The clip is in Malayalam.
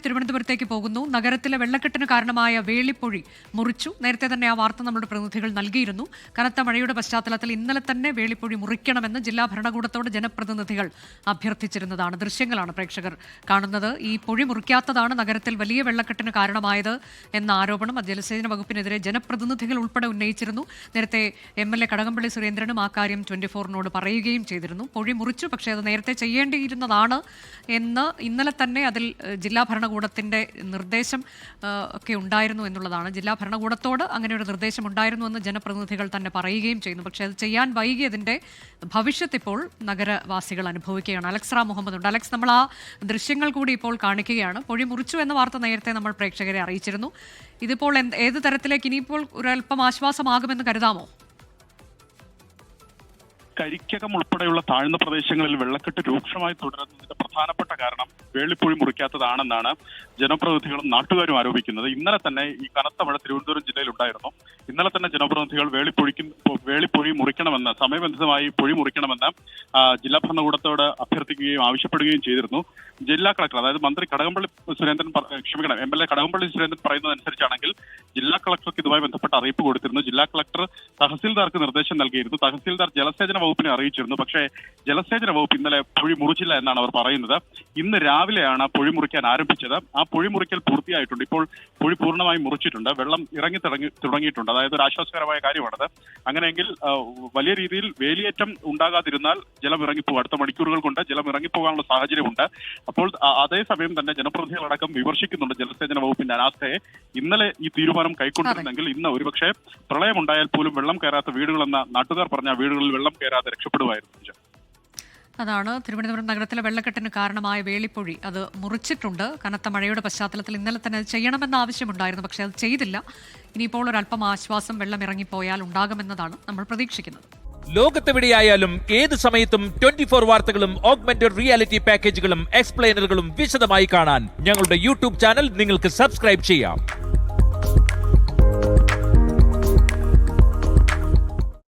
തിരുവനന്തപുരത്തേക്ക് പോകുന്നു. നഗരത്തിലെ വെള്ളക്കെട്ടിന് കാരണമായ വേളിപ്പൊഴി മുറിച്ചു. നേരത്തെ തന്നെ ആ വാർത്ത നമ്മുടെ പ്രതിനിധികൾ നൽകിയിരുന്നു. കനത്ത മഴയുടെ പശ്ചാത്തലത്തിൽ ഇന്നലെ തന്നെ വേളിപ്പൊഴി മുറിക്കണമെന്ന് ജില്ലാ ഭരണകൂടത്തോട് ജനപ്രതിനിധികൾ അഭ്യർത്ഥിച്ചിരുന്നതാണ്. ദൃശ്യങ്ങളാണ് പ്രേക്ഷകർ കാണുന്നത്. ഈ പൊഴി മുറിക്കാത്തതാണ് നഗരത്തിൽ വലിയ വെള്ളക്കെട്ടിന് കാരണമായത് എന്ന ആരോപണം ജലസേചന വകുപ്പിനെതിരെ ജനപ്രതിനിധികൾ ഉൾപ്പെടെ ഉന്നയിച്ചിരുന്നു. നേരത്തെ MLA കടകംപള്ളി സുരേന്ദ്രനും ആ കാര്യം 24നോട് പറയുകയും ചെയ്തിരുന്നു. പൊഴി മുറിച്ചു, പക്ഷേ അത് നേരത്തെ ചെയ്യേണ്ടിയിരുന്നതാണ് എന്ന് ഇന്നലെ തന്നെ അതിൽ ജില്ലാ ഭരണകൂടത്തിൻ്റെ നിർദ്ദേശം ഒക്കെ ഉണ്ടായിരുന്നു എന്നുള്ളതാണ്. ജില്ലാ ഭരണകൂടത്തോട് അങ്ങനെ ഒരു നിർദ്ദേശം ഉണ്ടായിരുന്നു എന്ന് ജനപ്രതിനിധികൾ തന്നെ പറയുകയും ചെയ്യുന്നു. പക്ഷേ അത് ചെയ്യാൻ വൈകിയതിൻ്റെ ഭവിഷ്യത്ത് ഇപ്പോൾ നഗരവാസികൾ അനുഭവിക്കുകയാണ്. അലക്സ് റാം മുഹമ്മദ് ഉണ്ട്. അലക്സ്, നമ്മൾ ആ ദൃശ്യങ്ങൾ കൂടി ഇപ്പോൾ കാണിക്കുകയാണ്. പൊഴി മുറിച്ചു എന്ന വാർത്ത നേരത്തെ നമ്മൾ പ്രേക്ഷകരെ അറിയിച്ചിരുന്നു. ഇതിപ്പോൾ ഏത് തരത്തിലേക്ക് ഇനിയിപ്പോൾ ഒരല്പം ആശ്വാസമാകുമെന്ന് കരുതാമോ? കരിക്കകം ഉൾപ്പെടെയുള്ള താഴ്ന്ന പ്രദേശങ്ങളിൽ വെള്ളക്കെട്ട് രൂക്ഷമായി തുടരുന്നതിന്റെ പ്രധാനപ്പെട്ട കാരണം വേളിപ്പൊഴി മുറിക്കാത്തതാണെന്നാണ് ജനപ്രതിനിധികളും നാട്ടുകാരും ആരോപിക്കുന്നത്. ഇന്നലെ തന്നെ ഈ കനത്ത മഴ തിരുവനന്തപുരം ജില്ലയിൽ ഉണ്ടായിരുന്നു. ഇന്നലെ തന്നെ ജനപ്രതിനിധികൾ വേളിപ്പൊഴി മുറിക്കണമെന്ന്, സമയബന്ധിതമായി പൊഴി മുറിക്കണമെന്ന് ജില്ലാ ഭരണകൂടത്തോട് അഭ്യർത്ഥിക്കുകയും ആവശ്യപ്പെടുകയും ചെയ്തിരുന്നു. ജില്ലാ കളക്ടർ, അതായത് മന്ത്രി കടകംപള്ളി സുരേന്ദ്രൻ, MLA കടകംപള്ളി സുരേന്ദ്രൻ പറയുന്നതനുസരിച്ചാണെങ്കിൽ ജില്ലാ കളക്ടർക്ക് ഇതുമായി ബന്ധപ്പെട്ട അറിയിപ്പ് കൊടുത്തിരുന്നു. ജില്ലാ കളക്ടർ തഹസിൽദാർക്ക് നിർദ്ദേശം നൽകിയിരുന്നു. തഹസിൽദാർ ജലസേചന വകുപ്പിനെ അറിയിച്ചിരുന്നു. പക്ഷേ ജലസേചന വകുപ്പ് ഇന്നലെ പൊഴി മുറിച്ചില്ല എന്നാണ് അവർ പറയുന്നത്. ഇന്ന് രാവിലെയാണ് പൊഴി മുറിക്കാൻ ആരംഭിച്ചത്. ആ പൊഴി മുറിക്കൽ പൂർത്തിയായിട്ടുണ്ട്. ഇപ്പോൾ പൊഴി പൂർണ്ണമായും മുറിച്ചിട്ടുണ്ട്. വെള്ളം ഇറങ്ങി തുടങ്ങിയിട്ടുണ്ട്. അതായത് ഒരു ആശ്വാസകരമായ കാര്യമാണത്. അങ്ങനെയെങ്കിൽ വലിയ രീതിയിൽ വേലിയേറ്റം ഉണ്ടാകാതിരുന്നാൽ ജലം ഇറങ്ങിപ്പോകും. അടുത്ത മണിക്കൂറുകൾ കൊണ്ട് ജലം ഇറങ്ങിപ്പോകാനുള്ള സാഹചര്യമുണ്ട്. അപ്പോൾ അതേസമയം തന്നെ ജനപ്രതിനിധികളടക്കം വിമർശിക്കുന്നുണ്ട് ജലസേചന വകുപ്പിന്റെ അനാസ്ഥയെ. ഇന്നലെ ഈ തീരുമാനം കൈക്കൊണ്ടിരുന്നെങ്കിൽ ഇന്ന് ഒരുപക്ഷെ പ്രളയമുണ്ടായാൽ പോലും വെള്ളം കയറാത്ത വീടുകളെന്ന നാട്ടുകാർ പറഞ്ഞ വീടുകളിൽ വെള്ളം കയറാതെ രക്ഷപ്പെടുമായിരുന്നു. അതാണ് തിരുവനന്തപുരം നഗരത്തിലെ വെള്ളക്കെട്ടിന് കാരണമായ വേളിപ്പൊഴി. അത് മുറിച്ചിട്ടുണ്ട്. കനത്ത മഴയുടെ പശ്ചാത്തലത്തിൽ ഇന്നലെ തന്നെ അത് ചെയ്യണമെന്ന ആവശ്യമുണ്ടായിരുന്നു. പക്ഷേ അത് ചെയ്തില്ല. ഇനിയിപ്പോൾ ഒരല്പം ആശ്വാസം വെള്ളം ഇറങ്ങിപ്പോയാൽ ഉണ്ടാകുമെന്നതാണ് നമ്മൾ പ്രതീക്ഷിക്കുന്നത്. ലോകത്തെവിടെയായാലും ഏത് സമയത്തും 24 വാർത്തകളും ഓഗ്മെന്റഡ് റിയാലിറ്റി പാക്കേജുകളും എക്സ്പ്ലെയിനറുകളും വിശദമായി കാണാൻ ഞങ്ങളുടെ YouTube ചാനൽ നിങ്ങൾക്ക് സബ്സ്ക്രൈബ് ചെയ്യാം.